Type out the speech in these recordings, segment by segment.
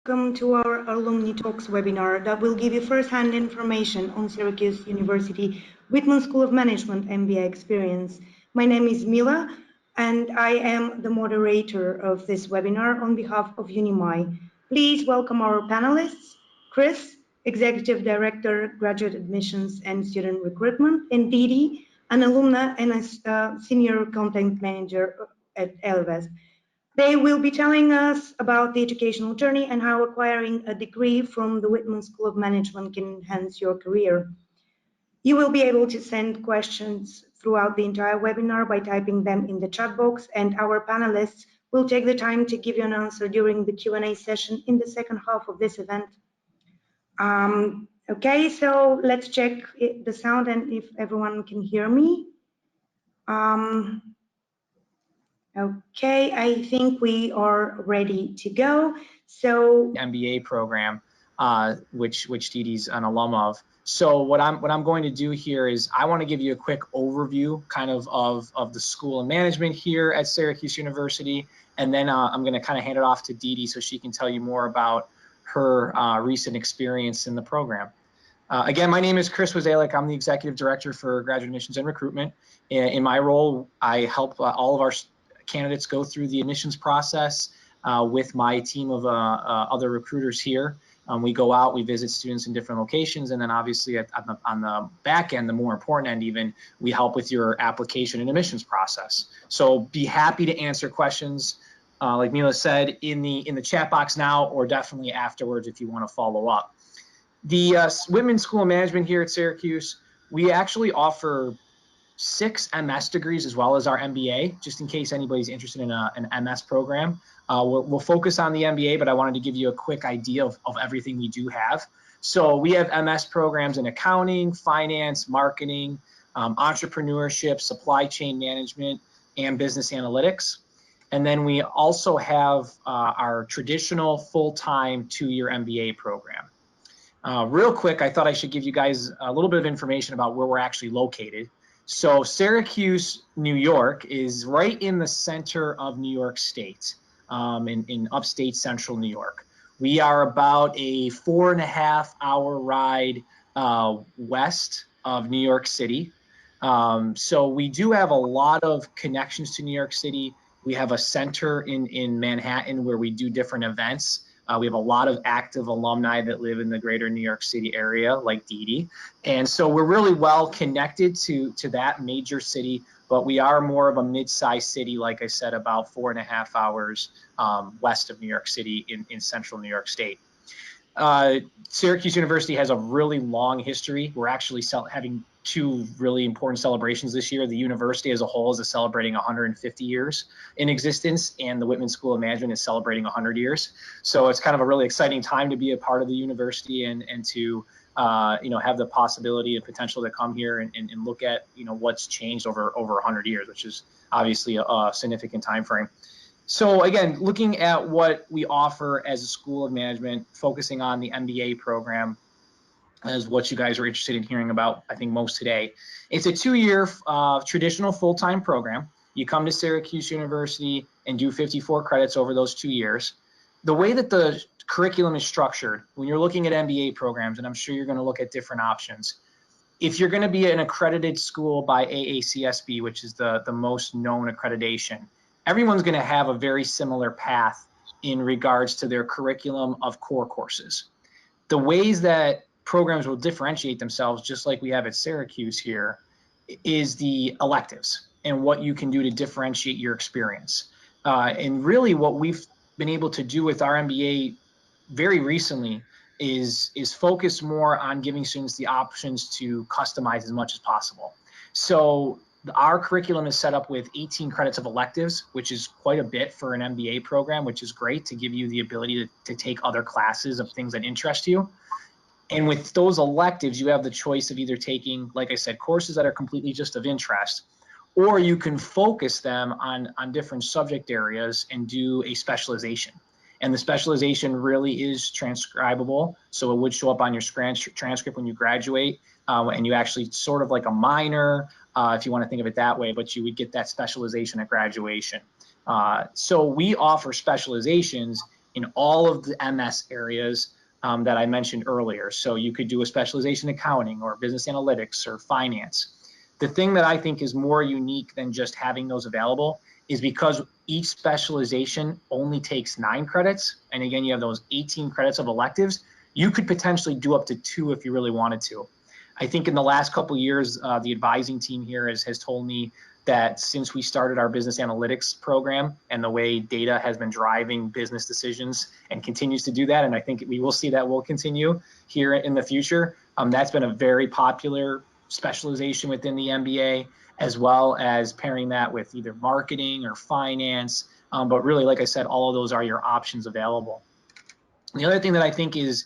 Welcome to our Alumni Talks webinar that will give you first-hand information on Syracuse University Whitman School of Management MBA experience. My name is Mila, and I am the moderator of this webinar on behalf of UNIMI. Please welcome our panelists, Chris, Executive Director, Graduate Admissions and Student Recruitment, and Dede, an alumna and a Senior Content Manager at Ellevest. They will be telling us about the educational journey and how acquiring a degree from the Whitman School of Management can enhance your career. You will be able to send questions throughout the entire webinar by typing them in the chat box, and our panelists will take the time to give you an answer during the Q&A session in the second half of this event. Okay, so let's check the sound and if everyone can hear me. Okay, I think we are ready to go. So MBA program, which Deede's an alum of. So what I'm going to do here is I want to give you a quick overview kind of the school of management here at Syracuse University, and then I'm going to kind of hand it off to Deede so she can tell you more about her recent experience in the program. Again, my name is Chris Wszalek. I'm the Executive Director for Graduate Admissions and Recruitment. In my role, I help all of our candidates go through the admissions process with my team of other recruiters here. We go out, we visit students in different locations, and then obviously on the back end, the more important end even, we help with your application and admissions process. So be happy to answer questions, like Mila said, in the chat box now, or definitely afterwards if you want to follow up. The Whitman School of Management here at Syracuse, we actually offer 6 MS degrees as well as our MBA, just in case anybody's interested in an MS program. We'll focus on the MBA, but I wanted to give you a quick idea of everything we do have. So we have MS programs in accounting, finance, marketing, entrepreneurship, supply chain management, and business analytics. And then we also have our traditional full-time 2-year MBA program. Real quick, I thought I should give you guys a little bit of information about where we're actually located. So Syracuse, New York is right in the center of New York State, in upstate central New York. We are about a 4.5-hour ride west of New York City. So we do have a lot of connections to New York City. We have a center in Manhattan where we do different events. We have a lot of active alumni that live in the greater New York City area, like Dede. And so we're really well connected to that major city, but we are more of a mid-sized city, like I said, about 4.5 hours west of New York City in central New York State. Syracuse University has a really long history. We're actually having 2 really important celebrations this year. The university as a whole is celebrating 150 years in existence, and the Whitman School of Management is celebrating 100 years. So it's kind of a really exciting time to be a part of the university and to have the possibility and potential to come here and look at what's changed over 100 years, which is obviously a significant time frame. So again, looking at what we offer as a school of management, focusing on the MBA program as what you guys are interested in hearing about, I think, most today. It's a 2-year traditional full-time program. You come to Syracuse University and do 54 credits over those 2 years. The way that the curriculum is structured, when you're looking at MBA programs, and I'm sure you're going to look at different options, if you're going to be an accredited school by AACSB, which is the most known accreditation, everyone's going to have a very similar path in regards to their curriculum of core courses. The ways that programs will differentiate themselves, just like we have at Syracuse here, is the electives and what you can do to differentiate your experience. And really what we've been able to do with our MBA very recently is focus more on giving students the options to customize as much as possible. So our curriculum is set up with 18 credits of electives, which is quite a bit for an MBA program, which is great to give you the ability to take other classes of things that interest you. And with those electives, you have the choice of either taking, like I said, courses that are completely just of interest, or you can focus them on different subject areas and do a specialization. And the specialization really is transcribable, so it would show up on your transcript when you graduate, and you actually sort of like a minor, if you want to think of it that way, but you would get that specialization at graduation. So we offer specializations in all of the MS areas that I mentioned earlier. So you could do a specialization in accounting or business analytics or finance. The thing that I think is more unique than just having those available is because each specialization only takes 9 credits. And again, you have those 18 credits of electives. You could potentially do up to 2 if you really wanted to. I think in the last couple of years, the advising team here has told me that since we started our business analytics program and the way data has been driving business decisions and continues to do that, and I think we will see that will continue here in the future, that's been a very popular specialization within the MBA, as well as pairing that with either marketing or finance. But really, like I said, all of those are your options available. The other thing that I think is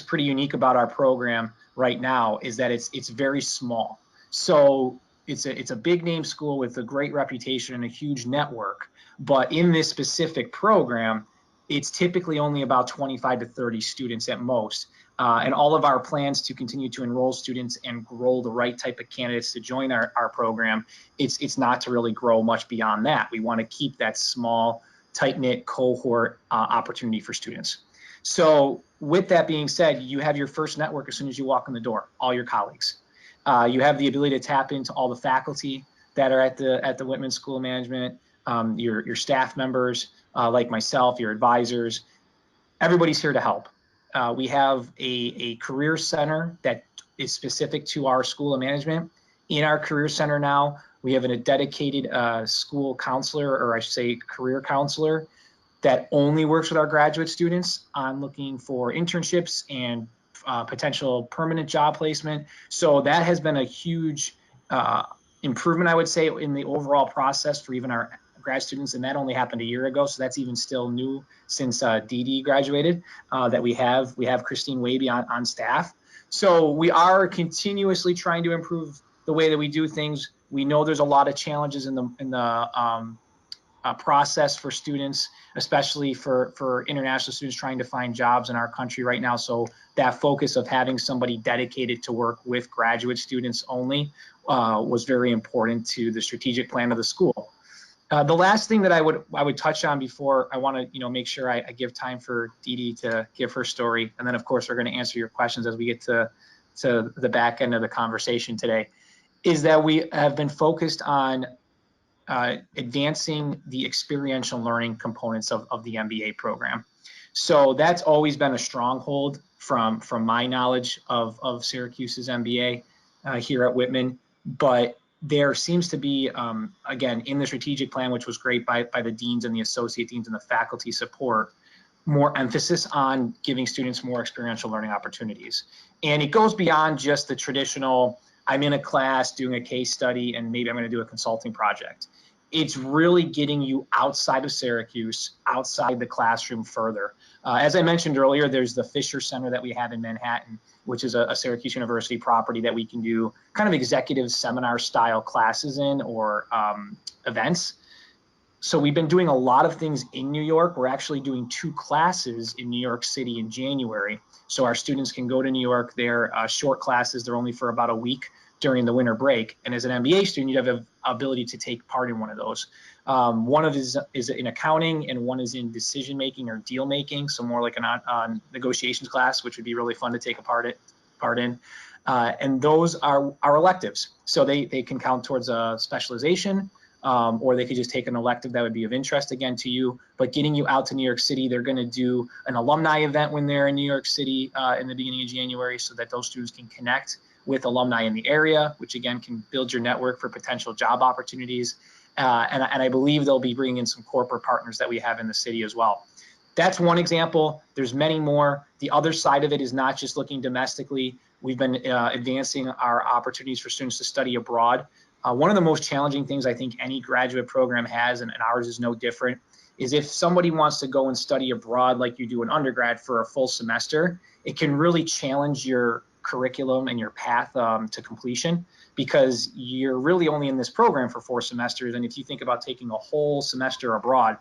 pretty unique about our program right now is that it's very small. So it's a big name school with a great reputation and a huge network. But in this specific program, it's typically only about 25 to 30 students at most. And all of our plans to continue to enroll students and grow the right type of candidates to join our program, it's not to really grow much beyond that. We want to keep that small, tight-knit cohort opportunity for students. So with that being said, you have your first network as soon as you walk in the door, all your colleagues. You have the ability to tap into all the faculty that are at the Whitman School of Management, your staff members like myself, your advisors. Everybody's here to help. We have a career center that is specific to our School of Management. In our career center now, we have a dedicated school counselor, or I should say career counselor, that only works with our graduate students on looking for internships and potential permanent job placement. So that has been a huge improvement, I would say, in the overall process for even our grad students, and that only happened a year ago, so that's even still new since Dede graduated, that we have Christine Waby on staff. So we are continuously trying to improve the way that we do things. We know there's a lot of challenges in the process for students, especially for international students trying to find jobs in our country right now. So that focus of having somebody dedicated to work with graduate students only was very important to the strategic plan of the school. The last thing that I would touch on before I want to make sure I give time for Dede to give her story, and then of course we're going to answer your questions as we get to the back end of the conversation today, is that we have been focused on advancing the experiential learning components of the MBA program. So that's always been a stronghold from my knowledge of Syracuse's MBA here at Whitman, but there seems to be, again, in the strategic plan, which was great by the deans and the associate deans and the faculty support, more emphasis on giving students more experiential learning opportunities. And it goes beyond just the traditional, I'm in a class doing a case study and maybe I'm going to do a consulting project. It's really getting you outside of Syracuse, outside the classroom further. As I mentioned earlier, there's the Fisher Center that we have in Manhattan, which is a Syracuse University property that we can do kind of executive seminar style classes in, or events. So we've been doing a lot of things in New York. We're actually doing 2 classes in New York City in January. So our students can go to New York. They're short classes. They're only for about a week during the winter break. And as an MBA student, you have the ability to take part in one of those. One of is in accounting, and one is in decision making or deal making. So more like a negotiations class, which would be really fun to take a part in. And those are electives. So they can count towards a specialization, or they could just take an elective that would be of interest again to you. But getting you out to New York City, they're going to do an alumni event when they're in New York City in the beginning of January, so that those students can connect with alumni in the area, which again can build your network for potential job opportunities. And I believe they'll be bringing in some corporate partners that we have in the city as well. That's one example. There's many more. The other side of it is not just looking domestically. We've been advancing our opportunities for students to study abroad. One of the most challenging things I think any graduate program has, and ours is no different, is if somebody wants to go and study abroad like you do in undergrad for a full semester, it can really challenge your curriculum and your path to completion, because you're really only in this program for 4 semesters. And if you think about taking a whole semester abroad,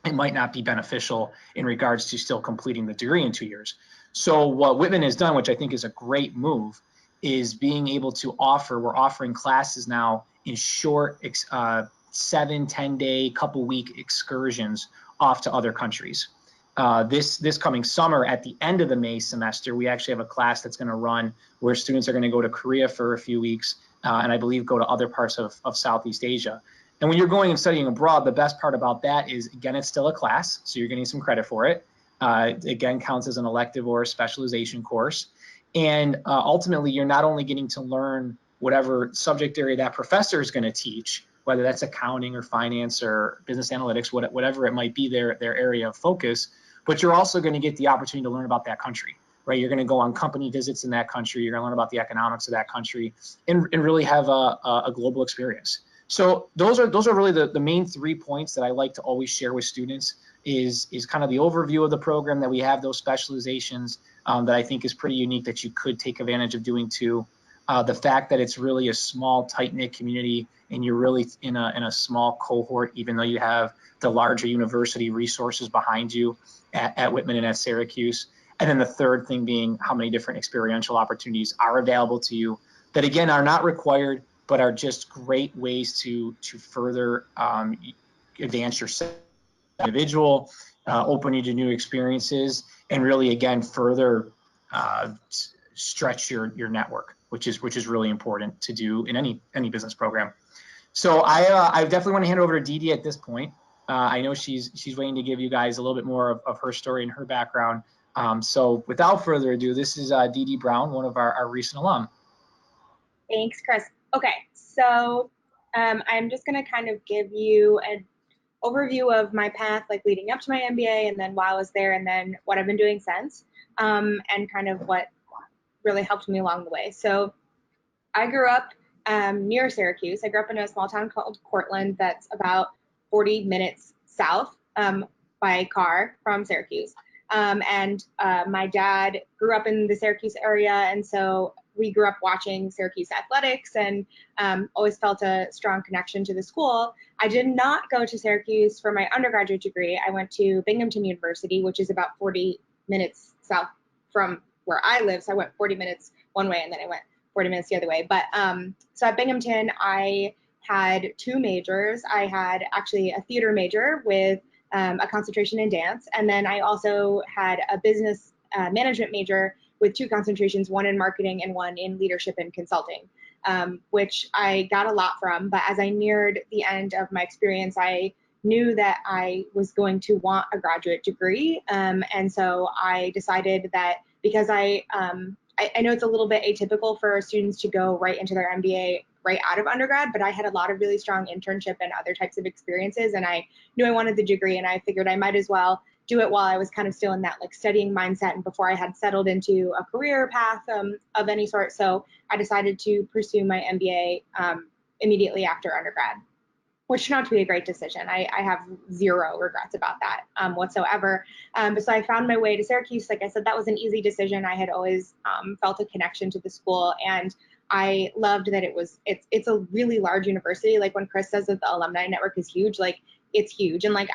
it might not be beneficial in regards to still completing the degree in 2 years. So what Whitman has done, which I think is a great move, is being able to we're offering classes now in short 7-10 day, couple week excursions off to other countries. this coming summer, at the end of the May semester, we actually have a class that's going to run where students are going to go to Korea for a few weeks, and I believe go to other parts of Southeast Asia. And when you're going and studying abroad, the best part about that is, again, it's still a class, so you're getting some credit for it. Again, counts as an elective or a specialization course. And ultimately, you're not only getting to learn whatever subject area that professor is going to teach, whether that's accounting or finance or business analytics, whatever it might be their area of focus, but you're also going to get the opportunity to learn about that country, right? You're going to go on company visits in that country. You're going to learn about the economics of that country and really have a global experience. So those are really the main 3 points that I like to always share with students is kind of the overview of the program, that we have those specializations that I think is pretty unique that you could take advantage of doing too. The fact that it's really a small, tight-knit community and you're really in a small cohort, even though you have the larger university resources behind you at Whitman and at Syracuse. And then the third thing being how many different experiential opportunities are available to you that, again, are not required, but are just great ways to further advance yourself as an individual, open you to new experiences, and really, again, further stretch your network, which is really important to do in any business program. So I definitely want to hand it over to Dede at this point. I know she's waiting to give you guys a little bit more of her story and her background. So without further ado, this is Deedi Brown, one of our recent alum. Thanks, Chris. Okay, so I'm just going to kind of give you an overview of my path, like leading up to my MBA, and then while I was there, and then what I've been doing since, and kind of what really helped me along the way. So I grew up near Syracuse. I grew up in a small town called Cortland that's about 40 minutes south by car from Syracuse. And my dad grew up in the Syracuse area, and so we grew up watching Syracuse athletics and always felt a strong connection to the school. I did not go to Syracuse for my undergraduate degree. I went to Binghamton University, which is about 40 minutes south from where I live. So I went 40 minutes one way and then I went 40 minutes the other way. But so at Binghamton, I had 2 majors. I had actually a theater major with a concentration in dance. And then I also had a business management major with 2 concentrations, one in marketing and one in leadership and consulting, which I got a lot from. But as I neared the end of my experience, I knew that I was going to want a graduate degree. And so I decided that because I know it's a little bit atypical for students to go right into their MBA right out of undergrad, but I had a lot of really strong internship and other types of experiences, and I knew I wanted the degree, and I figured I might as well do it while I was kind of still in that like studying mindset and before I had settled into a career path of any sort. So I decided to pursue my MBA immediately after undergrad, which turned out to be a great decision. I have zero regrets about that whatsoever. But so I found my way to Syracuse. Like I said, that was an easy decision. I had always felt a connection to the school, and I loved that it's a really large university. Like when Chris says that the alumni network is huge, like it's huge. And like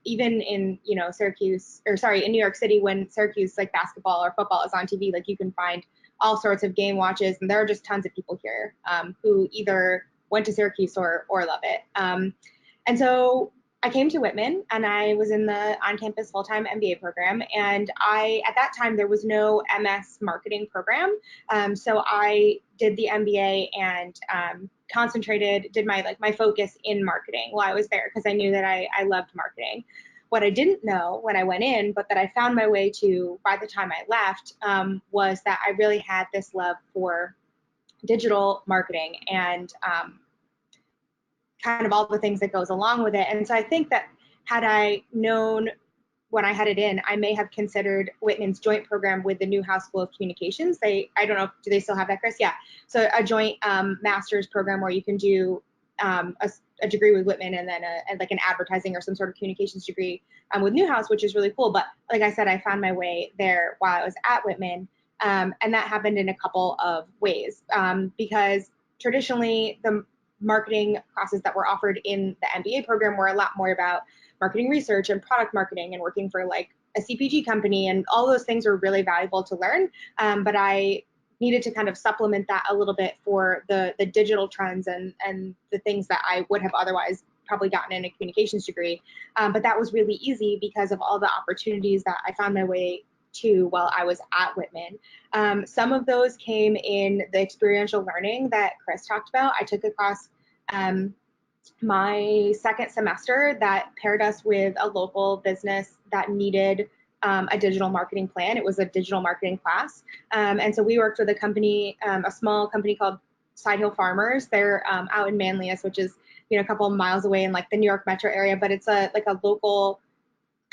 even in, Syracuse, in New York City, when Syracuse like basketball or football is on TV, like you can find all sorts of game watches, and there are just tons of people here who either went to Syracuse or love it. And so I came to Whitman, and I was in the on-campus full-time MBA program. And at that time, there was no MS marketing program. So I did the MBA and did my focus in marketing while I was there, because I knew that I loved marketing. What I didn't know when I went in, but that I found my way to by the time I left, was that I really had this love for digital marketing and kind of all the things that goes along with it. And so I think that had I known when I headed in, I may have considered Whitman's joint program with the Newhouse School of Communications. I don't know, do they still have that, Chris? Yeah. So a joint master's program where you can do a degree with Whitman and then like an advertising or some sort of communications degree with Newhouse, which is really cool. But like I said, I found my way there while I was at Whitman. And that happened in a couple of ways, because traditionally the marketing classes that were offered in the MBA program were a lot more about marketing research and product marketing and working for like a CPG company, and all those things were really valuable to learn. But I needed to kind of supplement that a little bit for the digital trends and the things that I would have otherwise probably gotten in a communications degree. But that was really easy because of all the opportunities that I found my way to while I was at Whitman. Some of those came in the experiential learning that Chris talked about. I took a class my second semester that paired us with a local business that needed a digital marketing plan. It was a digital marketing class. And so we worked with a company, a small company called Side Hill Farmers. They're out in Manlius, which is, a couple of miles away in like the New York metro area, but it's like a local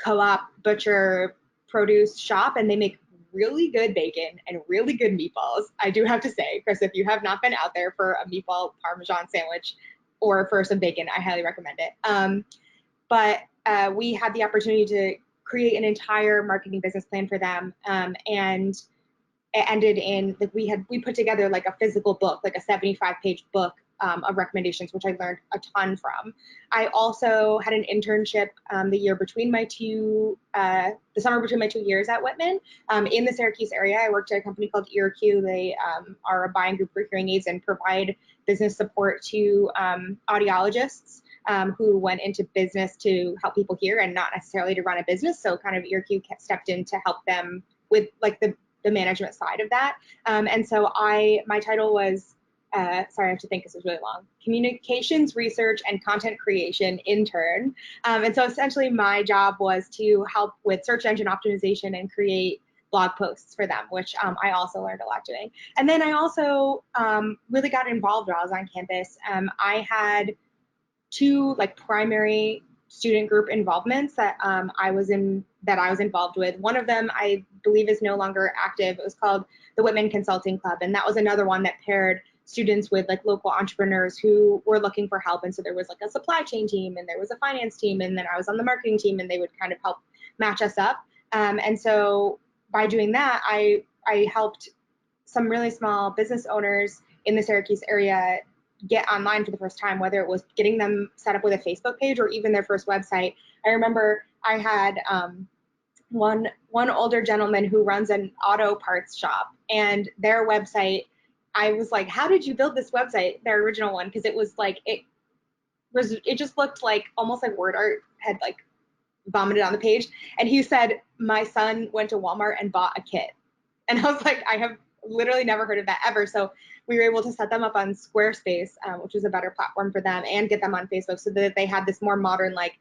co-op butcher produce shop, and they make really good bacon and really good meatballs. I do have to say, Chris, if you have not been out there for a meatball Parmesan sandwich or for some bacon, I highly recommend it. But we had the opportunity to create an entire marketing business plan for them, and it ended in like we put together like a physical book, like a 75-page book of recommendations, which I learned a ton from. I also had an internship the summer between my 2 years at Whitman in the Syracuse area. I worked at a company called EarQ. They are a buying group for hearing aids and provide business support to audiologists who went into business to help people hear and not necessarily to run a business. So kind of EarQ stepped in to help them with like the management side of that. And so my title was, sorry, I have to think, this is really long, Communications Research and Content Creation Intern. And so essentially my job was to help with search engine optimization and create blog posts for them, which I also learned a lot doing. And then I also really got involved while I was on campus. I had 2 like primary student group involvements that I was involved with. One of them I believe is no longer active. It was called the Whitman Consulting Club, and that was another one that paired students with like local entrepreneurs who were looking for help. And so there was like a supply chain team, and there was a finance team, and then I was on the marketing team, and they would kind of help match us up. And so by doing that, I helped some really small business owners in the Syracuse area get online for the first time, whether it was getting them set up with a Facebook page or even their first website. I remember I had one older gentleman who runs an auto parts shop, and their website, I was like, how did you build this website, their original one? Because it was like, it just looked like almost like word art had like vomited on the page. And he said, my son went to Walmart and bought a kit. And I was like, I have literally never heard of that ever. So we were able to set them up on Squarespace, which was a better platform for them, and get them on Facebook so that they had this more modern, like,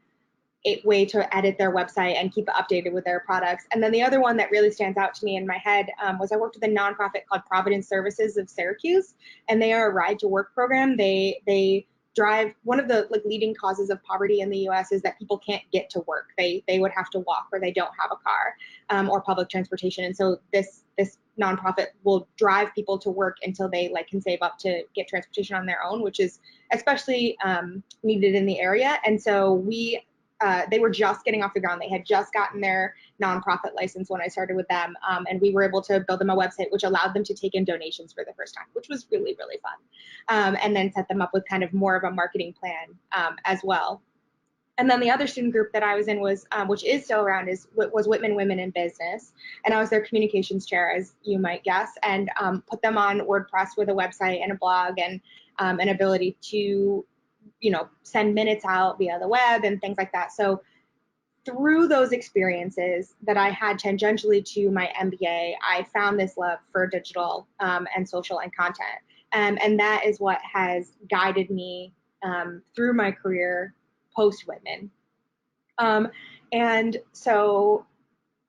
way to edit their website and keep it updated with their products. And then the other one that really stands out to me in my head was I worked with a nonprofit called Providence Services of Syracuse, and they are a ride to work program. They drive, one of the like leading causes of poverty in the U.S. is that people can't get to work. They would have to walk, or they don't have a car or public transportation. And so this nonprofit will drive people to work until they like can save up to get transportation on their own, which is especially needed in the area. And so they were just getting off the ground. They had just gotten their nonprofit license when I started with them. And we were able to build them a website, which allowed them to take in donations for the first time, which was really, really fun. And then set them up with kind of more of a marketing plan as well. And then the other student group that I was in was, which is still around, was Whitman Women in Business. And I was their communications chair, as you might guess, and put them on WordPress with a website and a blog and an ability to send minutes out via the web and things like that. So through those experiences that I had tangentially to my MBA, I found this love for digital and social and content. And that is what has guided me through my career post Whitman. And so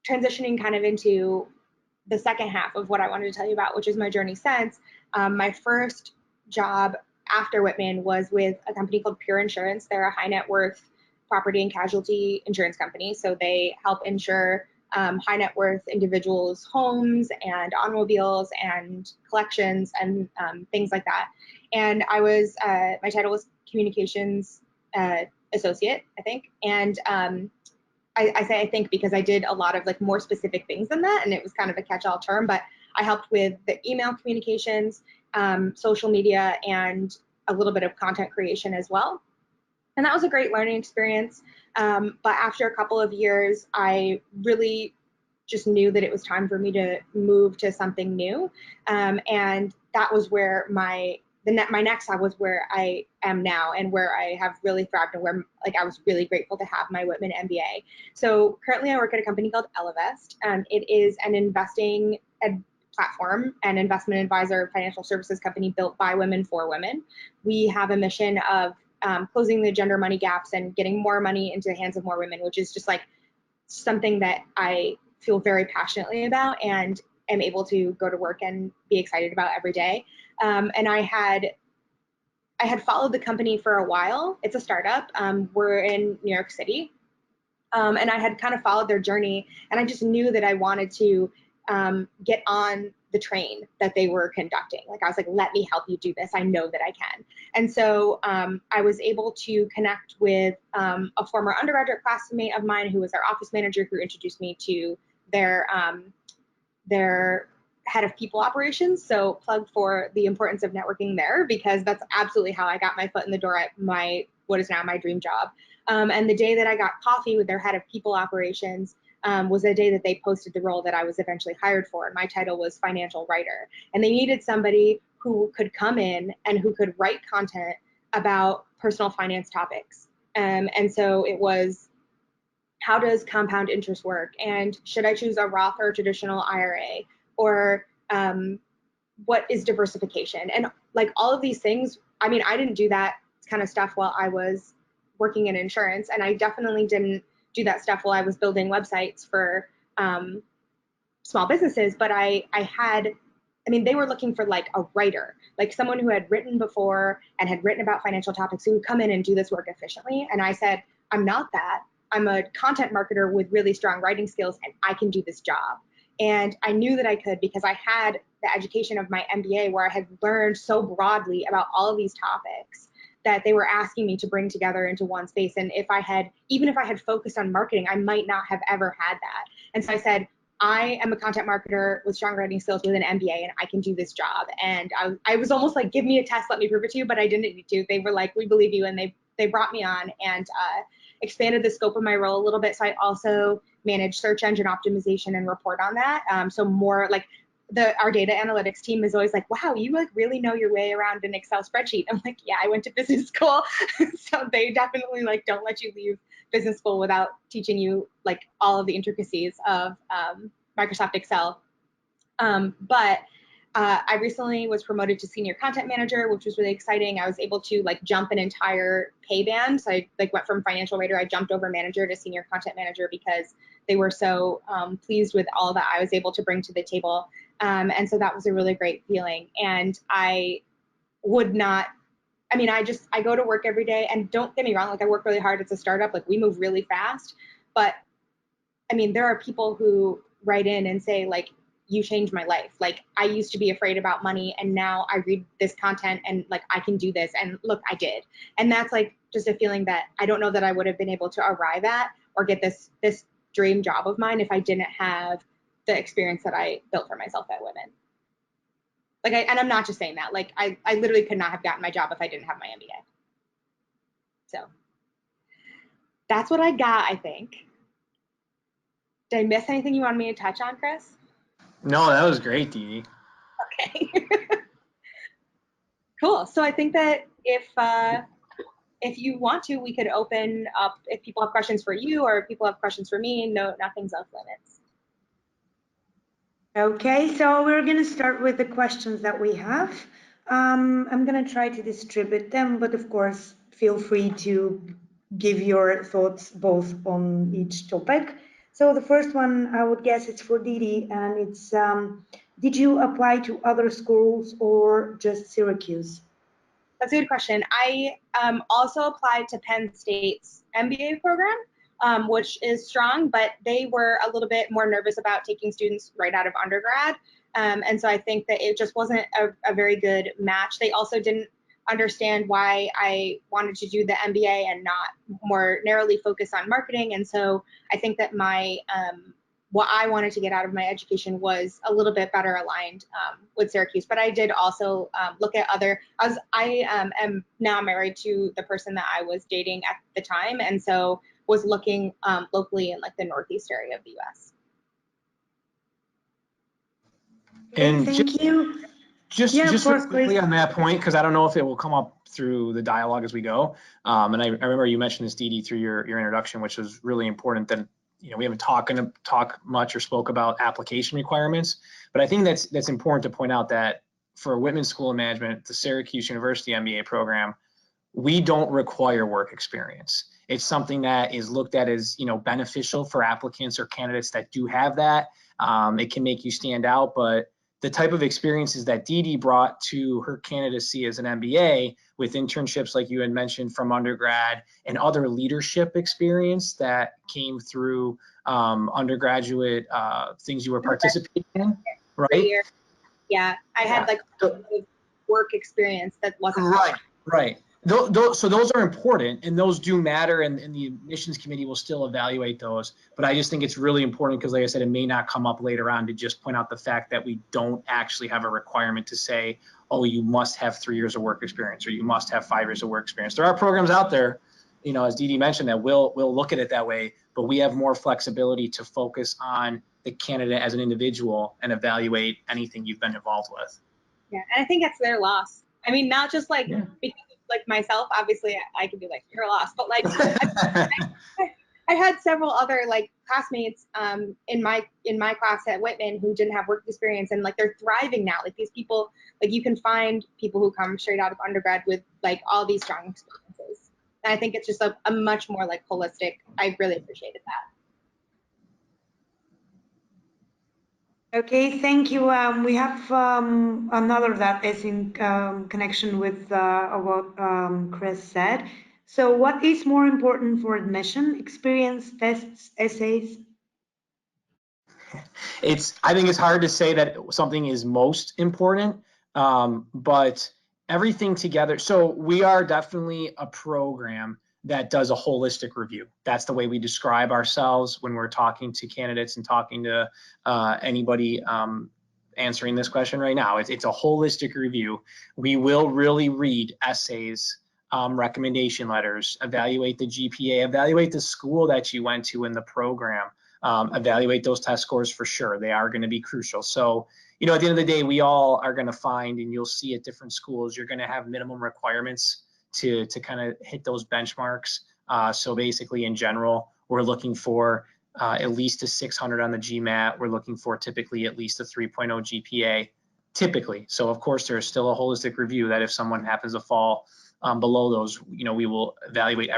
transitioning kind of into the second half of what I wanted to tell you about, which is my journey since, my first job after Whitman was with a company called Pure Insurance. They're a high net worth property and casualty insurance company. So they help insure high net worth individuals' homes and automobiles and collections and things like that. And I was, my title was communications associate, I think. And I say I think because I did a lot of like more specific things than that, and it was kind of a catch-all term, but I helped with the email communications, social media, and a little bit of content creation as well. And that was a great learning experience. But after a couple of years, I really just knew that it was time for me to move to something new. And that was where my my next step was where I am now and where I have really thrived and where like I was really grateful to have my Whitman MBA. So currently I work at a company called Ellevest. It is an investing platform and investment advisor financial services company built by women for women. We have a mission of closing the gender money gaps and getting more money into the hands of more women, which is just like something that I feel very passionately about and am able to go to work and be excited about every day. And I had followed the company for a while. It's a startup. We're in New York City. And I had kind of followed their journey, and I just knew that I wanted to get on the train that they were conducting. Like I was like, let me help you do this. I know that I can. And so I was able to connect with a former undergraduate classmate of mine who was our office manager, who introduced me to their head of people operations. So plug for the importance of networking there, because that's absolutely how I got my foot in the door at what is now my dream job. And the day that I got coffee with their head of people operations was the day that they posted the role that I was eventually hired for. And my title was financial writer. And they needed somebody who could come in and who could write content about personal finance topics. And so it was, how does compound interest work? And should I choose a Roth or a traditional IRA? Or what is diversification? And like all of these things, I mean, I didn't do that kind of stuff while I was working in insurance. And I definitely didn't do that stuff while I was building websites for small businesses. But I mean, they were looking for like a writer, like someone who had written before and had written about financial topics who would come in and do this work efficiently. And I said, I'm not that. I'm a content marketer with really strong writing skills, and I can do this job. And I knew that I could because I had the education of my MBA, where I had learned so broadly about all of these topics that they were asking me to bring together into one space. And even if I had focused on marketing, I might not have ever had that. And so I said, I am a content marketer with strong writing skills with an MBA, and I can do this job. And I was almost like, give me a test, let me prove it to you, but I didn't need to. They were like, we believe you. And they brought me on and expanded the scope of my role a little bit. So I also manage search engine optimization and report on that. So more like our data analytics team is always like, wow, you like really know your way around an Excel spreadsheet. I'm like, yeah, I went to business school. So they definitely like don't let you leave business school without teaching you like all of the intricacies of Microsoft Excel. But I recently was promoted to senior content manager, which was really exciting. I was able to like jump an entire pay band. So I like went from financial writer, I jumped over manager to senior content manager because they were so pleased with all that I was able to bring to the table. And so that was a really great feeling. And I go to work every day, and don't get me wrong, like I work really hard. It's a startup, like we move really fast. But I mean, there are people who write in and say like, you changed my life. Like I used to be afraid about money, and now I read this content and like I can do this, and look, I did. And that's like just a feeling that I don't know that I would have been able to arrive at or get this dream job of mine if I didn't have the experience that I built for myself at Whitman. And I'm not just saying that, like I literally could not have gotten my job if I didn't have my MBA. So that's what I got, I think. Did I miss anything you wanted me to touch on, Chris? No, that was great, Dede. Okay. Cool. So I think that if you want to, we could open up if people have questions for you or if people have questions for me. No, nothing's off limits. Okay, so we're going to start with the questions that we have. I'm going to try to distribute them, but of course, feel free to give your thoughts both on each topic. So the first one, I would guess it's for Dede, and it's, did you apply to other schools or just Syracuse? That's a good question. I also applied to Penn State's MBA program, which is strong, but they were a little bit more nervous about taking students right out of undergrad. And so I think that it just wasn't a very good match. They also didn't understand why I wanted to do the MBA and not more narrowly focus on marketing. And so I think that my what I wanted to get out of my education was a little bit better aligned with Syracuse. But I did also look at other, I am now married to the person that I was dating at the time. And so was looking locally in like the Northeast area of the US. And thank you. Just Yeah, of just course, really Chris. quickly on that point, because I don't know if it will come up through the dialogue as we go. And I remember you mentioned this, Dede, through your introduction, which was really important. That we haven't talked much or spoke about application requirements, but I think that's important to point out that for Whitman School of Management, the Syracuse University MBA program, we don't require work experience. It's something that is looked at as beneficial for applicants or candidates that do have that. It can make you stand out, but the type of experiences that Dede brought to her candidacy as an MBA with internships like you had mentioned from undergrad and other leadership experience that came through undergraduate things you were participating in, right? Yeah, I had like work experience that wasn't right. So those are important, and those do matter, and the admissions committee will still evaluate those. But I just think it's really important because, like I said, it may not come up later on to just point out the fact that we don't actually have a requirement to say, oh, you must have 3 years of work experience or you must have 5 years of work experience. There are programs out there, as Dede mentioned, that will look at it that way, but we have more flexibility to focus on the candidate as an individual and evaluate anything you've been involved with. Yeah, and I think that's their loss. I mean, not just like because like myself, obviously I can be like, you're lost, but like I had several other like classmates in my class at Whitman who didn't have work experience, and like they're thriving now. Like these people, like you can find people who come straight out of undergrad with like all these strong experiences. And I think it's just a much more like holistic. I really appreciated that. Okay, thank you. We have another that is in connection with what Chris said. So what is more important for admission? Experience, tests, essays? I think it's hard to say that something is most important, but everything together. So we are definitely a program that does a holistic review. That's the way we describe ourselves when we're talking to candidates and talking to anybody answering this question right now. It's a holistic review. We will really read essays, recommendation letters, evaluate the GPA, evaluate the school that you went to in the program. Evaluate those test scores for sure. They are going to be crucial. So, at the end of the day, we all are going to find, and you'll see at different schools, you're going to have minimum requirements to kind of hit those benchmarks. So basically, in general, we're looking for at least a 600 on the GMAT. We're looking for typically at least a 3.0 GPA, typically. So of course, there's still a holistic review that if someone happens to fall below those, we will evaluate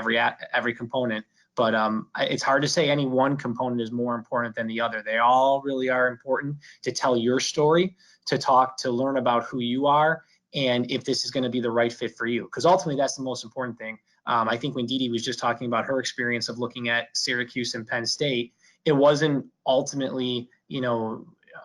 every component. But it's hard to say any one component is more important than the other. They all really are important to tell your story, to learn about who you are, and if this is going to be the right fit for you. Because ultimately, that's the most important thing. I think when Dede was just talking about her experience of looking at Syracuse and Penn State, it wasn't ultimately,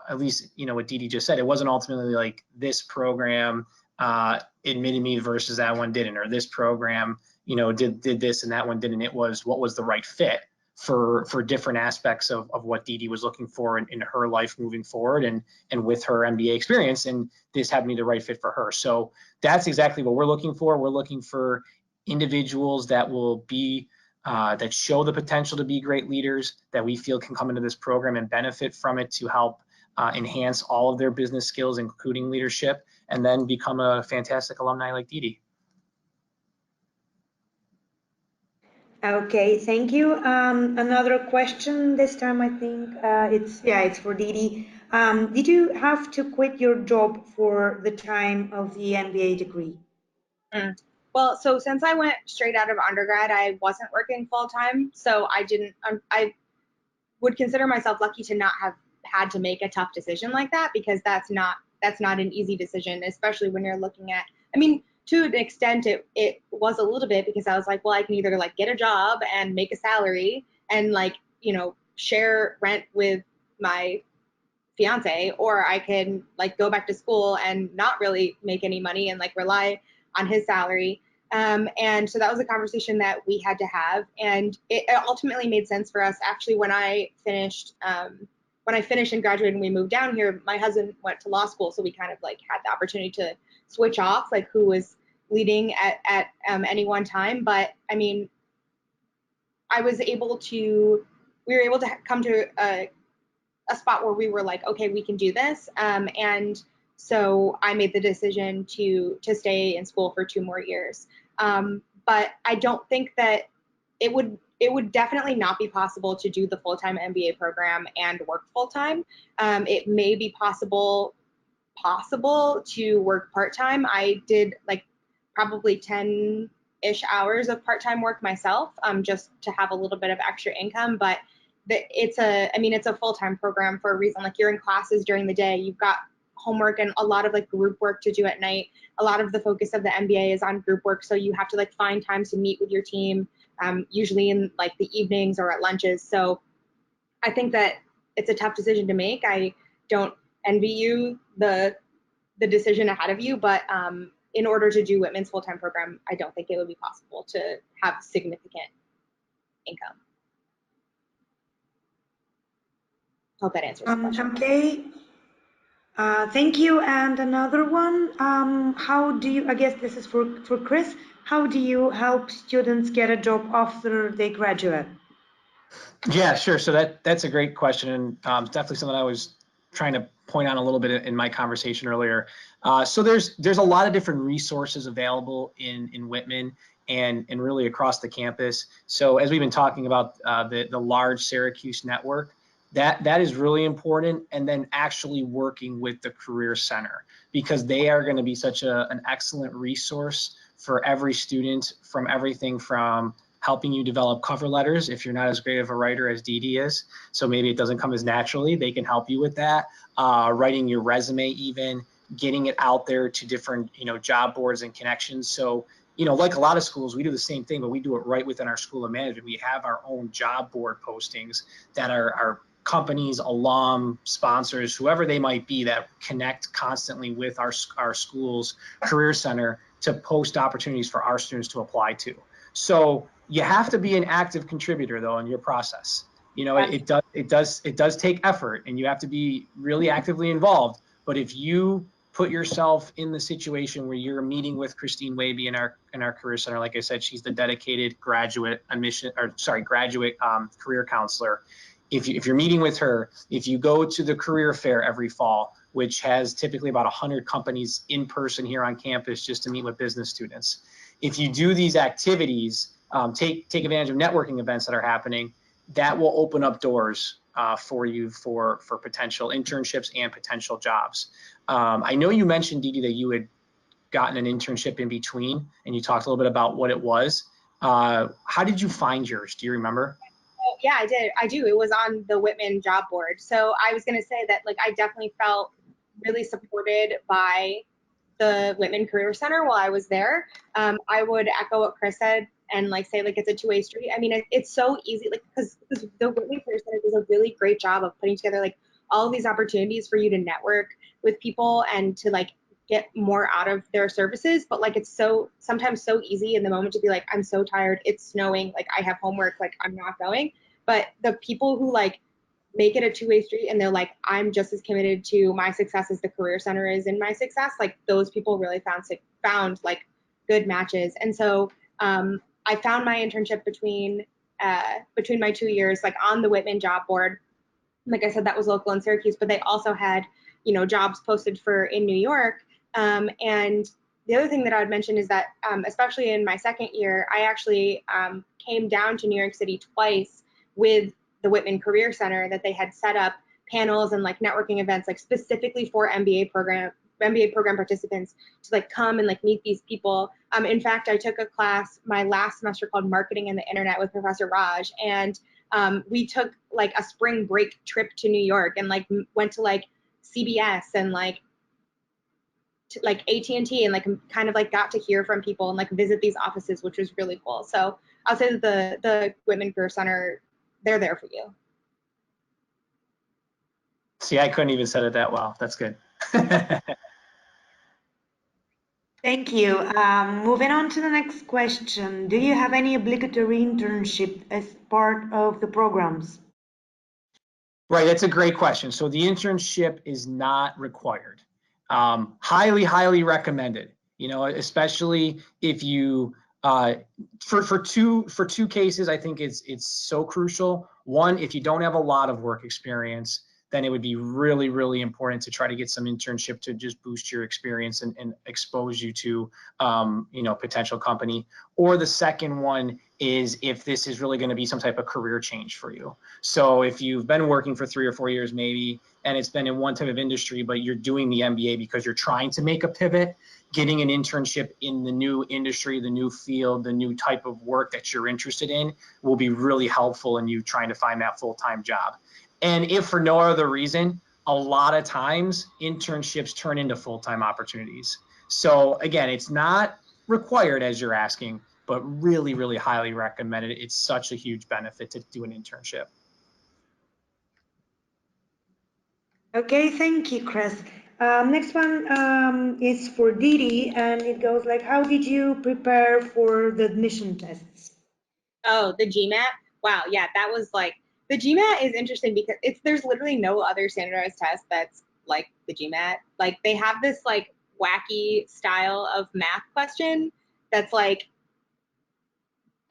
at least, what Dede just said, it wasn't ultimately like this program admitted me versus that one didn't, or this program did this and that one didn't. It was what was the right fit for different aspects of what Dede was looking for in her life moving forward and with her MBA experience, and this happened to be the right fit for her. So that's exactly what we're looking for. We're looking for individuals that will be that show the potential to be great leaders, that we feel can come into this program and benefit from it to help enhance all of their business skills, including leadership, and then become a fantastic alumni like Dede. Okay, thank you. Another question this time, I think it's for Dede. Did you have to quit your job for the time of the MBA degree? Well, so since I went straight out of undergrad, I wasn't working full time, so I didn't. I would consider myself lucky to not have had to make a tough decision like that, because that's not an easy decision, especially when you're looking at. I mean, to an extent, it was a little bit, because I was like, well, I can either like get a job and make a salary and like share rent with my fiance, or I can like go back to school and not really make any money and like rely on his salary. And so that was a conversation that we had to have, and it ultimately made sense for us. Actually, when I finished and graduated and we moved down here, my husband went to law school, so we kind of like had the opportunity to switch off like who was leading at any one time. But I mean, we were able to come to a spot where we were like, okay, we can do this. And So I made the decision to stay in school for 2 more years. But I don't think that it would definitely not be possible to do the full-time MBA program and work full-time. It may be possible to work part-time. I did like probably 10-ish hours of part-time work myself, just to have a little bit of extra income. But it's a full-time program for a reason. Like, you're in classes during the day, you've got homework and a lot of like group work to do at night. A lot of the focus of the MBA is on group work, so you have to like find times to meet with your team, usually in like the evenings or at lunches. So I think that it's a tough decision to make. I don't envy you the decision ahead of you, but in order to do Whitman's full-time program, I don't think it would be possible to have significant income. Hope that answers the question. Okay. Thank you. And another one, how do you, I guess this is for Chris, how do you help students get a job after they graduate? Yeah, sure. So that's a great question, and definitely something I was trying to point out a little bit in my conversation earlier. So there's a lot of different resources available in Whitman and really across the campus. So as we've been talking about the large Syracuse network, that is really important, and then actually working with the Career Center, because they are going to be such an excellent resource for every student, from everything from helping you develop cover letters if you're not as great of a writer as Dede is, so maybe it doesn't come as naturally, they can help you with that. Writing your resume, even getting it out there to different job boards and connections. So like a lot of schools, we do the same thing, but we do it right within our School of Management. We have our own job board postings that are companies, alum, sponsors, whoever they might be, that connect constantly with our school's Career Center to post opportunities for our students to apply to. So you have to be an active contributor, though, in your process. It does take effort, and you have to be really actively involved. But if you put yourself in the situation where you're meeting with Christine Waby in our Career Center, like I said, she's the dedicated graduate career counselor. If you're meeting with her, if you go to the career fair every fall, which has typically about 100 companies in person here on campus just to meet with business students, if you do these activities, take advantage of networking events that are happening, that will open up doors for you for potential internships and potential jobs. I know you mentioned, Dede, that you had gotten an internship in between, and you talked a little bit about what it was. How did you find yours? Do you remember? Yeah, I do. It was on the Whitman job board. So I was going to say that, like, I definitely felt really supported by the Whitman Career Center while I was there. I would echo what Chris said and like say like it's a two-way street. I mean, it's so easy, like, because the Whitman Career Center does a really great job of putting together like all of these opportunities for you to network with people and to like get more out of their services. But like, it's sometimes so easy in the moment to be like, I'm so tired, it's snowing, like I have homework, like I'm not going. But the people who like make it a two-way street and they're like, I'm just as committed to my success as the Career Center is in my success, like those people really found like good matches. And so I found my internship between my 2 years, like on the Whitman job board. Like I said, that was local in Syracuse, but they also had, jobs posted for in New York. And the other thing that I would mention is that, especially in my second year, I actually came down to New York City twice with the Whitman Career Center, that they had set up panels and like networking events, like specifically for MBA program participants to like come and like meet these people. In fact, I took a class my last semester called Marketing and the Internet with Professor Raj, and we took like a spring break trip to New York and like went to like CBS and like AT&T and like kind of like got to hear from people and like visit these offices, which was really cool. So I'll say that the Whitman Career Center, they're there for you. See, I couldn't even said it that well. That's good. Thank you. Moving on to the next question. Do you have any obligatory internship as part of the programs? Right, that's a great question. So the internship is not required. Highly, highly recommended. Especially if you for two cases, I think it's so crucial. One, if you don't have a lot of work experience, then it would be really, really important to try to get some internship to just boost your experience and expose you to, you know, potential company. Or the second one is if this is really going to be some type of career change for you. So if you've been working for 3 or 4 years maybe, and it's been in one type of industry, but you're doing the MBA because you're trying to make a pivot, getting an internship in the new industry, the new field, the new type of work that you're interested in will be really helpful in you trying to find that full-time job. And if for no other reason, a lot of times internships turn into full-time opportunities. So again, it's not required as you're asking, but really, really highly recommended. It's such a huge benefit to do an internship. Okay, thank you, Chris. Next one is for Dede, and it goes like, how did you prepare for the admission tests? Oh, the GMAT? Wow, yeah, that was like, the GMAT is interesting because there's literally no other standardized test that's like the GMAT. Like they have this like wacky style of math question that's like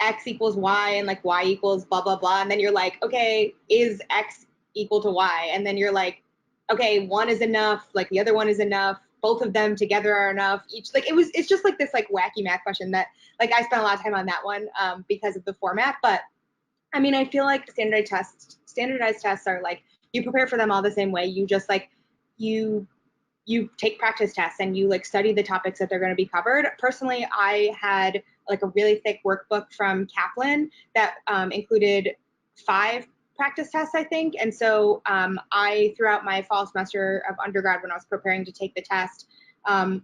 X equals Y and like Y equals blah, blah, blah. And then you're like, okay, is X equal to Y? And then you're like, okay, one is enough, like the other one is enough, both of them together are enough. Each, like it's just like this like wacky math question that like I spent a lot of time on that one because of the format. But I mean, I feel like standardized tests are like, you prepare for them all the same way. You just like, you take practice tests and you like study the topics that they're going to be covered. Personally, I had like a really thick workbook from Kaplan that included 5 practice tests, I think. And so I, throughout my fall semester of undergrad, when I was preparing to take the test, on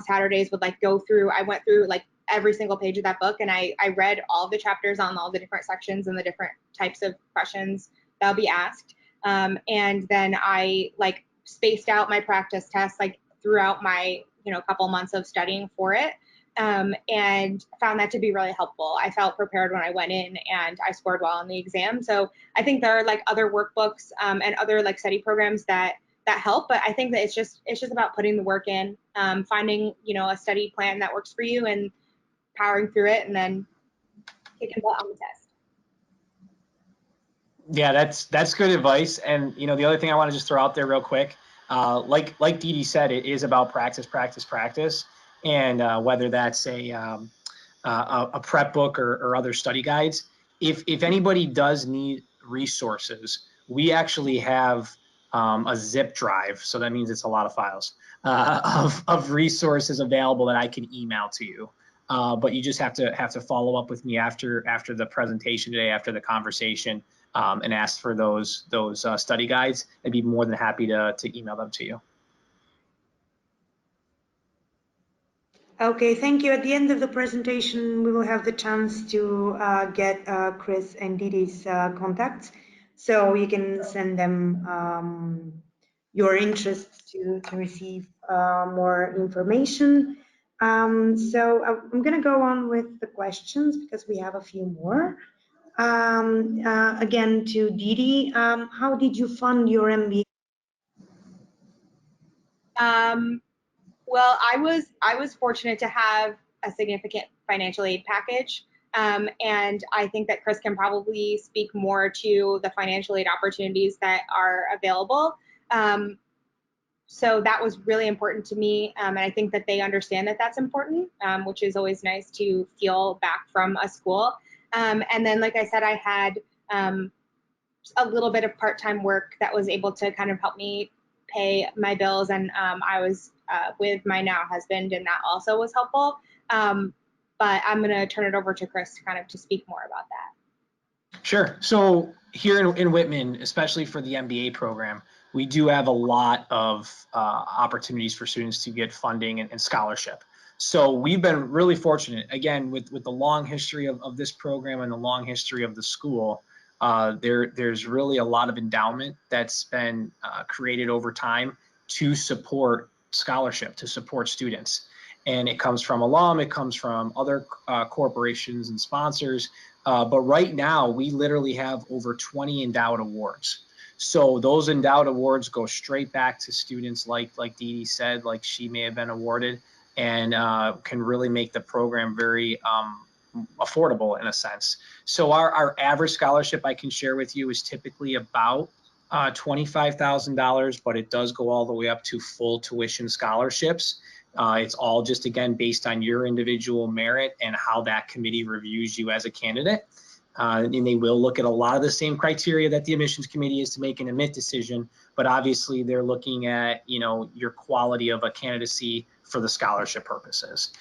Saturdays would like go through, I went through like every single page of that book, and I read all the chapters on all the different sections and the different types of questions that'll be asked. And then I like spaced out my practice tests like throughout my, you know, couple months of studying for it. And found that to be really helpful. I felt prepared when I went in and I scored well on the exam. So I think there are like other workbooks and other like study programs that help, but I think that it's just about putting the work in, finding, you know, a study plan that works for you and powering through it and then kicking butt on the test. Yeah, that's good advice. And you know, the other thing I want to just throw out there real quick, like Dede said, it is about practice, practice, practice. And whether that's a prep book or other study guides, if anybody does need resources, we actually have a zip drive. So that means it's a lot of files of resources available that I can email to you. But you just have to follow up with me after the presentation today, after the conversation, and ask for those study guides. I'd be more than happy to email them to you. Okay, thank you. At the end of the presentation, we will have the chance to get Chris and Dede's contacts, so you can send them your interest to receive more information. So I'm going to go on with the questions because we have a few more. Again, to Dede, how did you fund your MBA? Well, I was fortunate to have a significant financial aid package. And I think that Chris can probably speak more to the financial aid opportunities that are available. So that was really important to me. And I think that they understand that that's important, which is always nice to feel back from a school. And then, like I said, I had a little bit of part-time work that was able to kind of help me pay my bills. And I was with my now husband, and that also was helpful. But I'm going to turn it over to Chris kind of to speak more about that. Sure. So here in Whitman, especially for the MBA program, we do have a lot of opportunities for students to get funding and scholarship. So we've been really fortunate, again, with the long history of this program and the long history of the school. There's really a lot of endowment that's been created over time to support scholarship, to support students. And it comes from alum, it comes from other corporations and sponsors. But right now, we literally have over 20 endowed awards. So those endowed awards go straight back to students like Dede said, like she may have been awarded, and can really make the program very affordable in a sense. So our average scholarship I can share with you is typically about $25,000, but it does go all the way up to full tuition scholarships. It's all just, again, based on your individual merit and how that committee reviews you as a candidate. And they will look at a lot of the same criteria that the admissions committee is to make an admit decision, but obviously they're looking at, your quality of a candidacy for the scholarship purposes.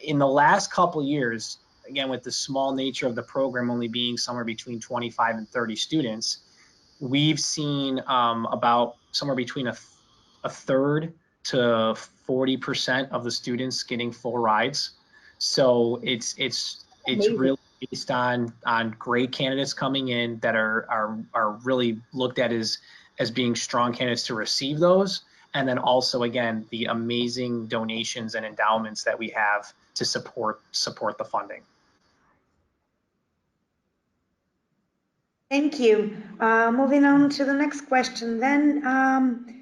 In the last couple of years, again, with the small nature of the program only being somewhere between 25 and 30 students, we've seen about somewhere between a third to 40% of the students getting full rides. So it's really based on great candidates coming in that are really looked at as being strong candidates to receive those. And then also, again, the amazing donations and endowments that we have to support the funding. Thank you. Moving on to the next question then.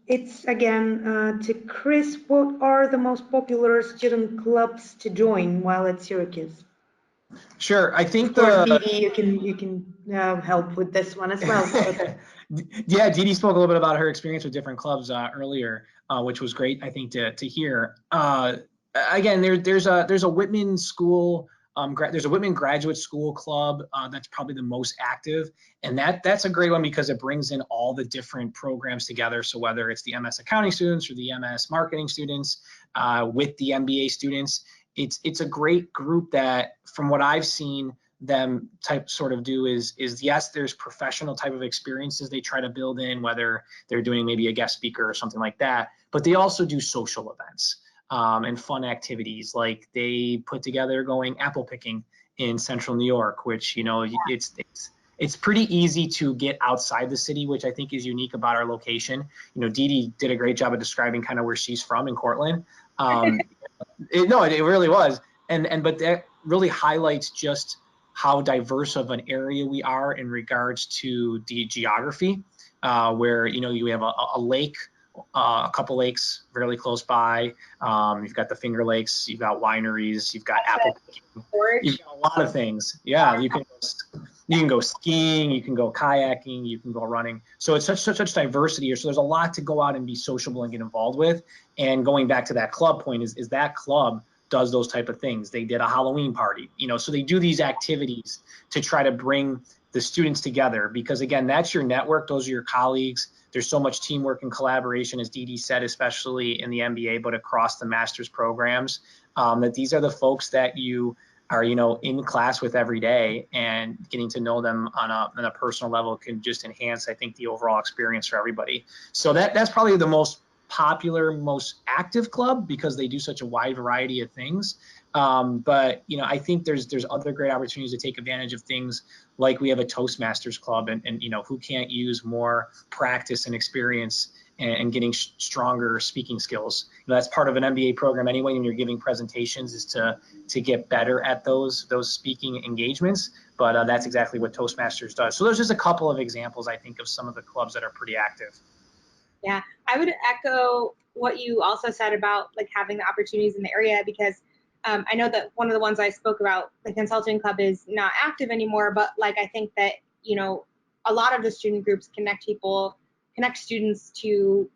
It's again to Chris. What are the most popular student clubs to join while at Syracuse? Sure, I think Dede, you can help with this one as well. Yeah, Dede spoke a little bit about her experience with different clubs earlier, which was great, I think, to hear. Again, there's a Whitman school. There's a Whitman Graduate School Club that's probably the most active, and that's a great one because it brings in all the different programs together. So whether it's the MS Accounting students or the MS Marketing students with the MBA students, it's a great group that, from what I've seen them do is yes, there's professional type of experiences they try to build in, whether they're doing maybe a guest speaker or something like that, but they also do social events. And fun activities, like they put together going apple picking in central New York, which, it's pretty easy to get outside the city, which I think is unique about our location. Dede did a great job of describing kind of where she's from in Cortland. It really was. But that really highlights just how diverse of an area we are in regards to the geography, where, you have a lake, a couple lakes fairly close by. You've got the Finger Lakes, you've got wineries, you've got apple picking, you've got a lot of things. Yeah, you can go skiing, you can go kayaking, you can go running. So it's such diversity here. So there's a lot to go out and be sociable and get involved with. And going back to that club point is that club does those type of things. They did a Halloween party, so they do these activities to try to bring the students together, because again, that's your network. Those are your colleagues. There's so much teamwork and collaboration, as Dede said, especially in the MBA, but across the master's programs, that these are the folks that you are, in class with every day, and getting to know them on a personal level can just enhance, I think, the overall experience for everybody. So that's probably the most popular, most active club, because they do such a wide variety of things. But I think there's other great opportunities to take advantage of things, like we have a Toastmasters club, and who can't use more practice and experience and getting stronger speaking skills. That's part of an MBA program anyway, when you're giving presentations, is to get better at those speaking engagements. But that's exactly what Toastmasters does. So there's just a couple of examples, I think, of some of the clubs that are pretty active. Yeah, I would echo what you also said about like having the opportunities in the area, because I know that one of the ones I spoke about, the consulting club, is not active anymore, but like I think that, a lot of the student groups connect students to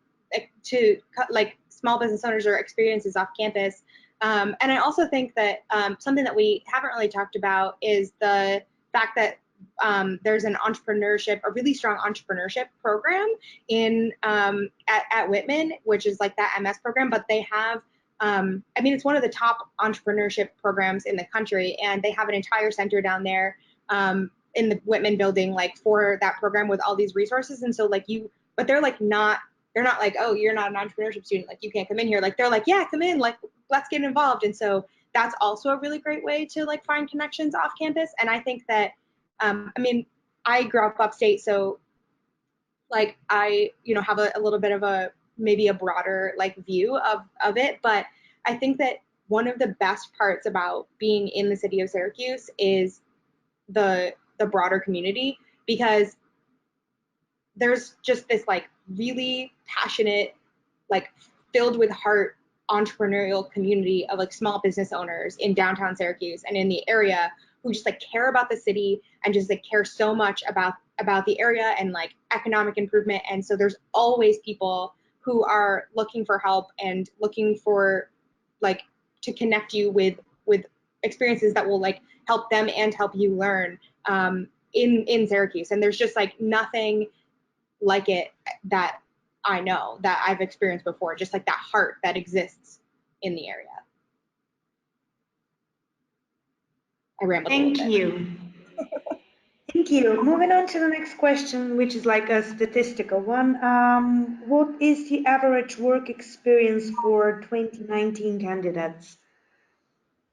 like small business owners or experiences off campus. And I also think that something that we haven't really talked about is the fact that there's a really strong entrepreneurship program at Whitman, which is like that MS program, but they have, it's one of the top entrepreneurship programs in the country, and they have an entire center down there in the Whitman building, like for that program, with all these resources. And so but they're not like, oh, you're not an entrepreneurship student, like you can't come in here. Like they're like, yeah, come in, like let's get involved. And so that's also a really great way to like find connections off campus. And I think that, I grew up upstate, so like I, have a little bit of maybe a broader like view of it. But I think that one of the best parts about being in the city of Syracuse is the broader community, because there's just this like really passionate, like filled with heart entrepreneurial community of like small business owners in downtown Syracuse and in the area, who just like care about the city and just like care so much about the area and like economic improvement. And so there's always people who are looking for help and looking for like to connect you with experiences that will like help them and help you learn in Syracuse. And there's just like nothing like it that I know that I've experienced before, just like that heart that exists in the area. I rambled a little bit. Thank you. Thank you. Moving on to the next question, which is like a statistical one. What is the average work experience for 2019 candidates?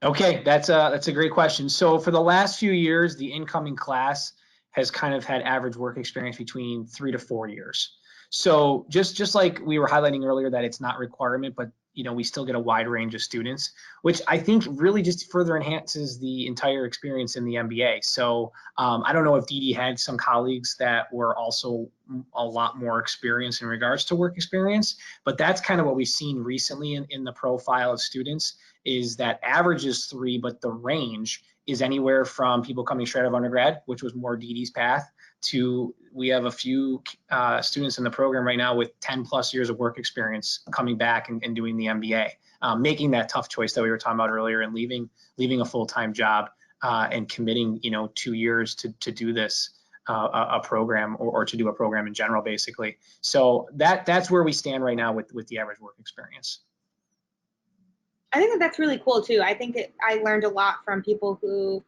Okay, that's a great question. So for the last few years, the incoming class has kind of had average work experience between 3 to 4 years. So just like we were highlighting earlier that it's not a requirement, but we still get a wide range of students, which I think really just further enhances the entire experience in the MBA. So I don't know if Dede had some colleagues that were also a lot more experienced in regards to work experience, but that's kind of what we've seen recently in the profile of students, is that average is 3, but the range is anywhere from people coming straight out of undergrad, which was more Dede's path, to we have a few students in the program right now with 10 plus years of work experience coming back and doing the MBA, making that tough choice that we were talking about earlier and leaving a full-time job and committing 2 years to do this a program or to do a program in general, basically. So that's where we stand right now with the average work experience. I think that's really cool too. I think I learned a lot from people who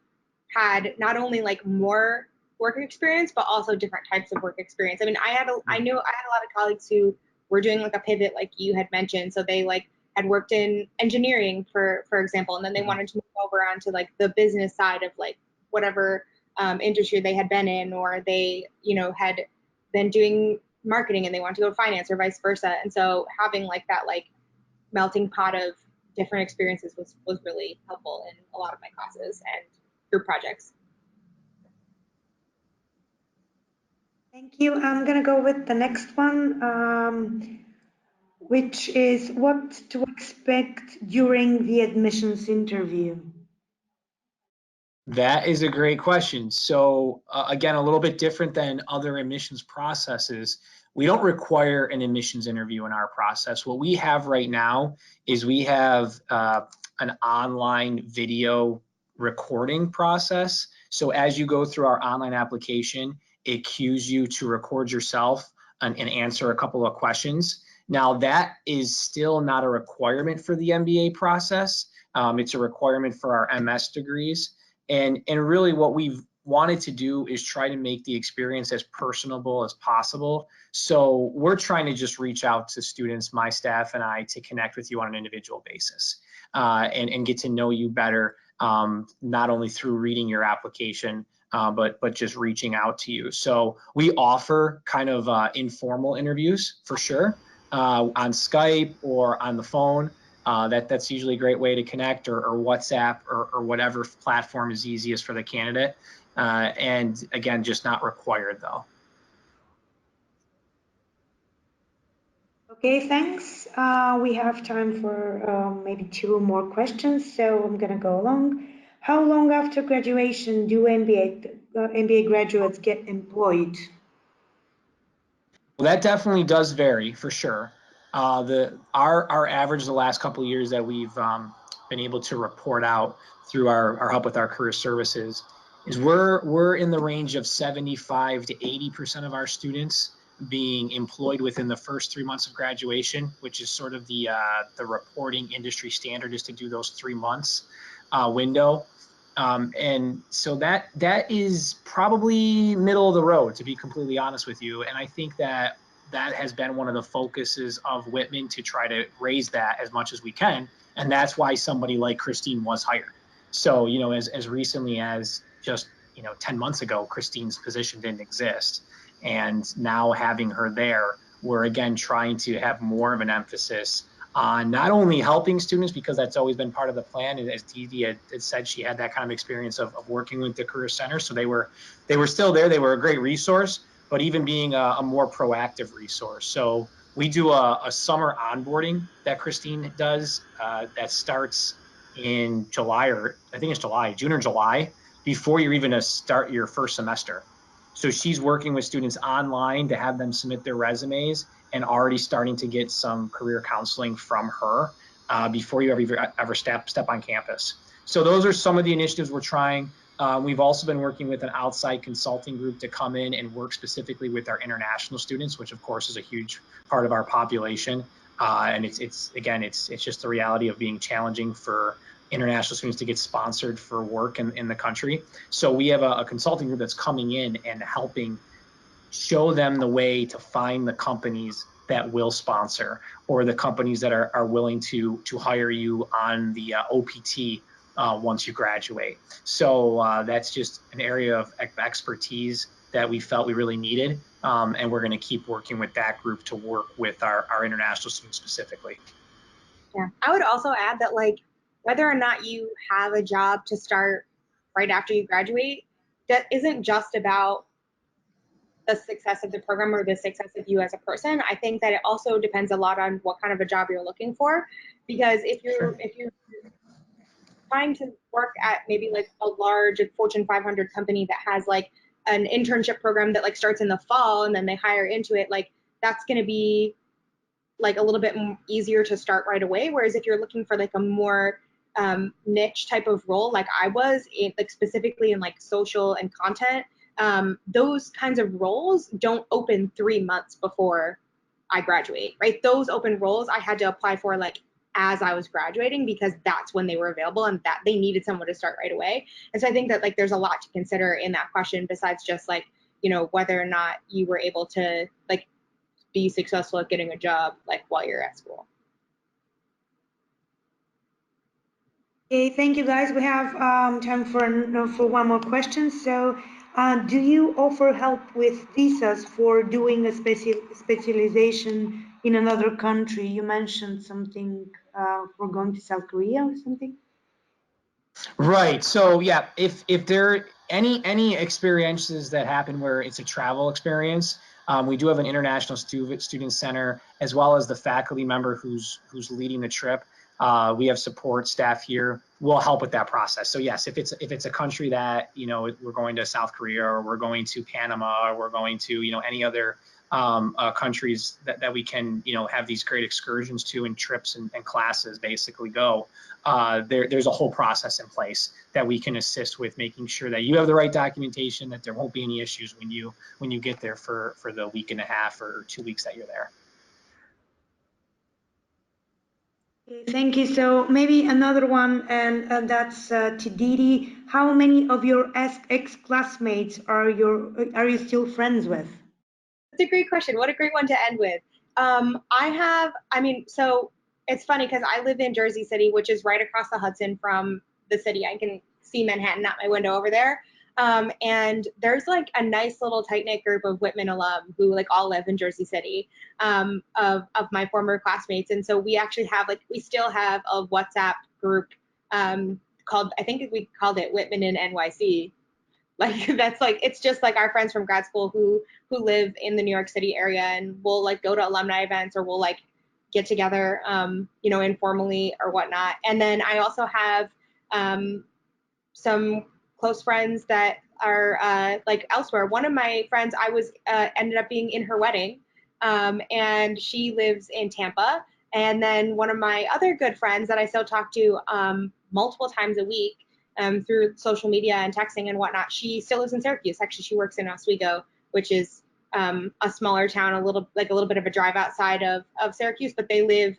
had not only like more work experience, but also different types of work experience. I mean, I had a lot of colleagues who were doing like a pivot, like you had mentioned. So they like had worked in engineering, for example, and then they wanted to move over onto like the business side of like whatever industry they had been in, or they, had been doing marketing and they wanted to go to finance, or vice versa. And so having like that like melting pot of different experiences was really helpful in a lot of my classes and group projects. Thank you. I'm going to go with the next one, which is what to expect during the admissions interview. That is a great question. So again, a little bit different than other admissions processes. We don't require an admissions interview in our process. What we have right now is we have an online video recording process. So as you go through our online application, it cues you to record yourself and answer a couple of questions. Now that is still not a requirement for the MBA process. It's a requirement for our MS degrees. And really what we've wanted to do is try to make the experience as personable as possible. So we're trying to just reach out to students, my staff and I, to connect with you on an individual basis and get to know you better, not only through reading your application, but just reaching out to you. So we offer kind of informal interviews for sure on Skype or on the phone. That's usually a great way to connect, or WhatsApp or whatever platform is easiest for the candidate. And again, just not required though. Okay, thanks. We have time for maybe 2 more questions, so I'm going to go along. How long after graduation do MBA graduates get employed? Well, that definitely does vary for sure. Our average the last couple of years that we've been able to report out through our help with our career services is we're in the range of 75 to 80% of our students being employed within the first 3 months of graduation, which is sort of the reporting industry standard, is to do those 3 months window. And so that is probably middle of the road, to be completely honest with you. And I think that has been one of the focuses of Whitman, to try to raise that as much as we can. And that's why somebody like Christine was hired. So, as recently as just, 10 months ago, Christine's position didn't exist. And now having her there, we're again trying to have more of an emphasis on not only helping students, because that's always been part of the plan. And as Dede had said, she had that kind of experience of working with the Career Center. So they were still there. They were a great resource, but even being a more proactive resource. So we do a summer onboarding that Christine does that starts in July, or I think it's June or July. before you're even to start your first semester. So she's working with students online to have them submit their resumes and already starting to get some career counseling from her before you ever step on campus. So those are some of the initiatives we're trying. We've also been working with an outside consulting group to come in and work specifically with our international students, which of course is a huge part of our population. And it's just the reality of being challenging for international students to get sponsored for work in the country. So we have a consulting group that's coming in and helping show them the way to find the companies that will sponsor, or the companies that are willing to hire you on the OPT once you graduate. So that's just an area of expertise that we felt we really needed, and we're going to keep working with that group to work with our international students specifically. Yeah, I would also add that, like, whether or not you have a job to start right after you graduate, that isn't just about the success of the program or the success of you as a person. I think that it also depends a lot on what kind of a job you're looking for, because if you're trying to work at maybe like a large Fortune 500 company that has like an internship program that like starts in the fall and then they hire into it, like that's going to be like a little bit easier to start right away. Whereas if you're looking for like a more niche type of role, like I was in, like specifically in like social and content, those kinds of roles don't open 3 months before I graduate, right? Those open roles I had to apply for like as I was graduating, because that's when they were available and that they needed someone to start right away. And so I think that like there's a lot to consider in that question, besides just like, you know, whether or not you were able to like be successful at getting a job like while you're at school. Okay, thank you guys. We have time for one more question. So do you offer help with visas for doing a specialization in another country? You mentioned something for going to South Korea or something. Right. So yeah, if there are any experiences that happen where it's a travel experience, we do have an international student center, as well as the faculty member who's leading the trip. We have support staff here. We'll help with that process. So yes, if it's a country that, you know, we're going to South Korea, or we're going to Panama, or we're going to, you know, any other countries that we can, you know, have these great excursions to, and trips and classes basically go. There's a whole process in place that we can assist with, making sure that you have the right documentation, that there won't be any issues when you get there for the week and a half or 2 weeks that you're there. Thank you. So maybe another one, and that's to Dede. How many of your ex-classmates are you still friends with? That's a great question. What a great one to end with. So it's funny because I live in Jersey City, which is right across the Hudson from the city. I can see Manhattan out my window over there. And there's like a nice little tight-knit group of Whitman alum who like all live in Jersey City, of my former classmates. And so we actually have we still have a WhatsApp group called, I think we called it Whitman in NYC. Like that's like, it's just like our friends from grad school who live in the New York City area, and we'll like go to alumni events, or we'll like get together, you know, informally or whatnot. And then I also have some close friends that are like elsewhere. One of my friends, I was ended up being in her wedding, and she lives in Tampa. And then one of my other good friends that I still talk to multiple times a week, through social media and texting and whatnot, she still lives in Syracuse. Actually, she works in Oswego, which is a smaller town, a little bit of a drive outside of Syracuse, but they live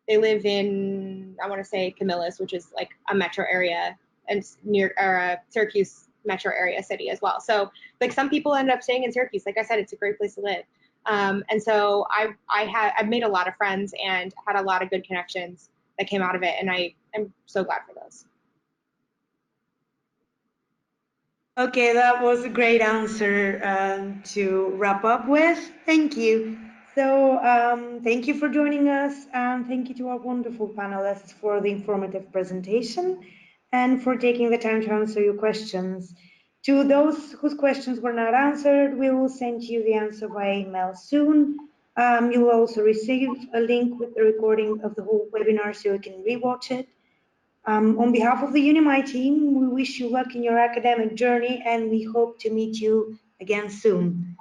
in, I want to say, Camillus, which is like a metro area, and near a Syracuse metro area city as well. So like some people end up staying in Syracuse. Like I said, it's a great place to live. And so I've made a lot of friends and had a lot of good connections that came out of it, and I am so glad for those. Okay, that was a great answer to wrap up with. Thank you. So thank you for joining us, and thank you to our wonderful panelists for the informative presentation and for taking the time to answer your questions. To those whose questions were not answered, we will send you the answer by email soon. You will also receive a link with the recording of the whole webinar so you can rewatch it. On behalf of the UNIMI team, we wish you luck in your academic journey and we hope to meet you again soon.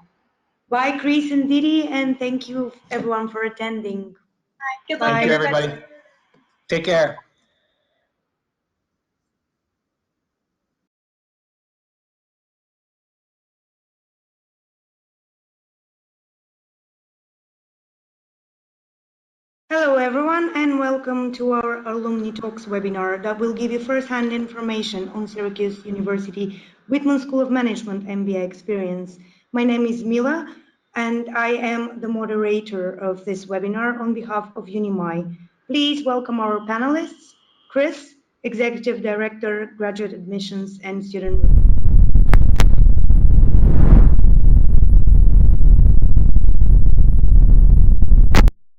Bye, Chris and Dede, and thank you everyone for attending. Good luck. Thank you, everybody. Take care. Hello everyone and welcome to our Alumni Talks webinar that will give you first-hand information on Syracuse University Whitman School of Management MBA experience. My name is Mila and I am the moderator of this webinar on behalf of UNIMI. Please welcome our panelists, Chris, Executive Director, Graduate Admissions and Student Recruitment.